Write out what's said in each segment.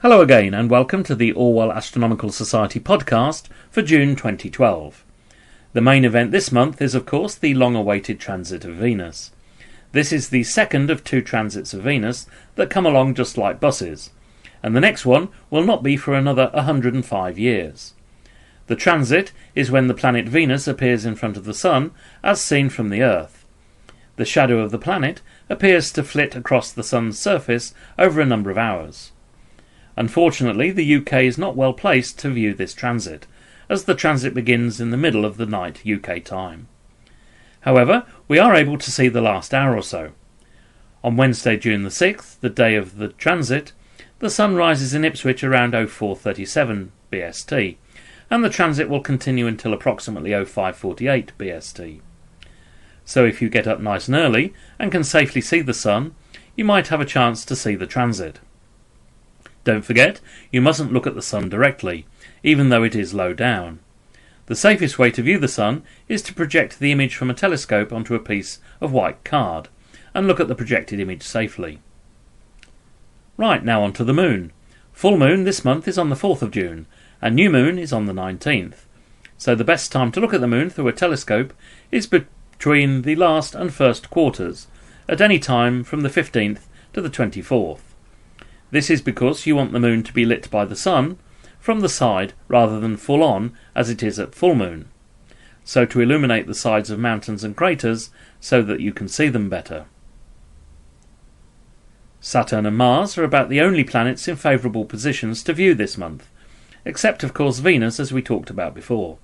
Hello again and welcome to the Orwell Astronomical Society podcast for June 2012. The main event this month is of course the long-awaited transit of Venus. This is the second of two transits of Venus that come along just like buses, and the next one will not be for another 105 years. The transit is when the planet Venus appears in front of the Sun as seen from the Earth. The shadow of the planet appears to flit across the Sun's surface over a number of hours. Unfortunately, the UK is not well placed to view this transit, as the transit begins in the middle of the night UK time. However, we are able to see the last hour or so. On Wednesday, June the 6th, the day of the transit, the Sun rises in Ipswich around 0437 BST, and the transit will continue until approximately 0548 BST. So if you get up nice and early and can safely see the Sun, you might have a chance to see the transit. Don't forget, you mustn't look at the Sun directly, even though it is low down. The safest way to view the Sun is to project the image from a telescope onto a piece of white card, and look at the projected image safely. Right, now on to the Moon. Full Moon this month is on the 4th of June, and New Moon is on the 19th. So the best time to look at the Moon through a telescope is between the last and first quarters, at any time from the 15th to the 24th. This is because you want the Moon to be lit by the Sun from the side rather than full on as it is at full moon, so to illuminate the sides of mountains and craters so that you can see them better. Saturn and Mars are about the only planets in favourable positions to view this month, except of course Venus as we talked about before,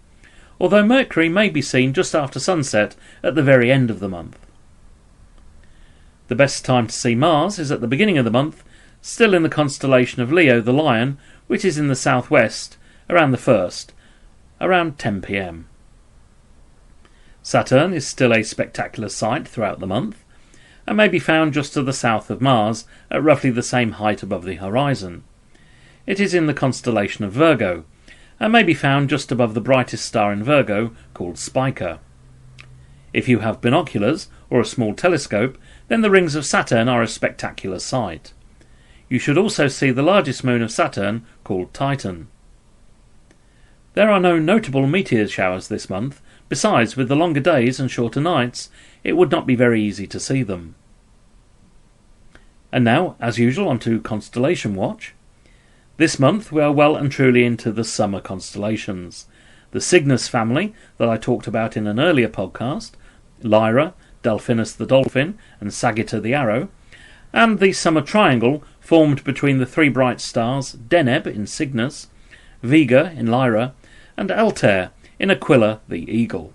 although Mercury may be seen just after sunset at the very end of the month. The best time to see Mars is at the beginning of the month, still in the constellation of Leo the Lion, which is in the southwest, around the 1st, around 10 p.m. Saturn is still a spectacular sight throughout the month, and may be found just to the south of Mars, at roughly the same height above the horizon. It is in the constellation of Virgo, and may be found just above the brightest star in Virgo, called Spica. If you have binoculars, or a small telescope, then the rings of Saturn are a spectacular sight. You should also see the largest moon of Saturn, called Titan. There are no notable meteor showers this month. Besides, with the longer days and shorter nights, it would not be very easy to see them. And now, as usual, on to Constellation Watch. This month we are well and truly into the summer constellations. The Cygnus family, that I talked about in an earlier podcast, Lyra, Delphinus the Dolphin, and Sagitta the Arrow, and the summer triangle formed between the three bright stars Deneb in Cygnus, Vega in Lyra, and Altair in Aquila the Eagle.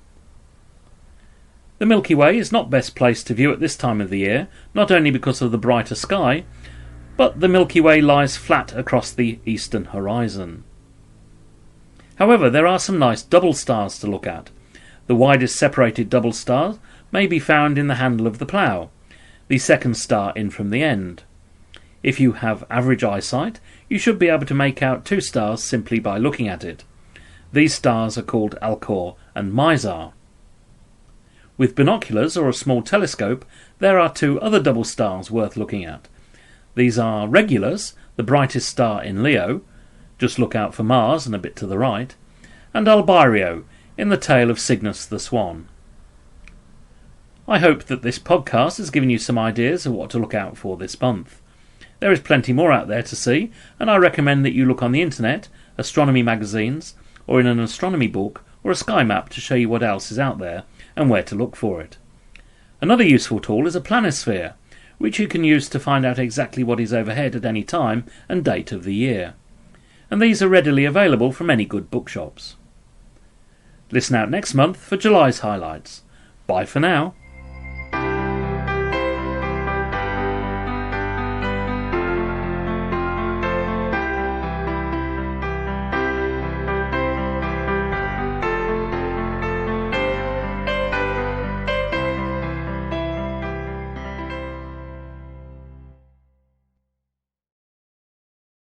The Milky Way is not best placed to view at this time of the year, not only because of the brighter sky, but the Milky Way lies flat across the eastern horizon. However, there are some nice double stars to look at. The widest separated double star may be found in the handle of the plough, the second star in from the end. If you have average eyesight, you should be able to make out two stars simply by looking at it. These stars are called Alcor and Mizar. With binoculars or a small telescope, there are two other double stars worth looking at. These are Regulus, the brightest star in Leo, just look out for Mars and a bit to the right, and Albirio, in the tail of Cygnus the Swan. I hope that this podcast has given you some ideas of what to look out for this month. There is plenty more out there to see, and I recommend that you look on the internet, astronomy magazines, or in an astronomy book or a sky map to show you what else is out there and where to look for it. Another useful tool is a planisphere, which you can use to find out exactly what is overhead at any time and date of the year. And these are readily available from any good bookshops. Listen out next month for July's highlights. Bye for now.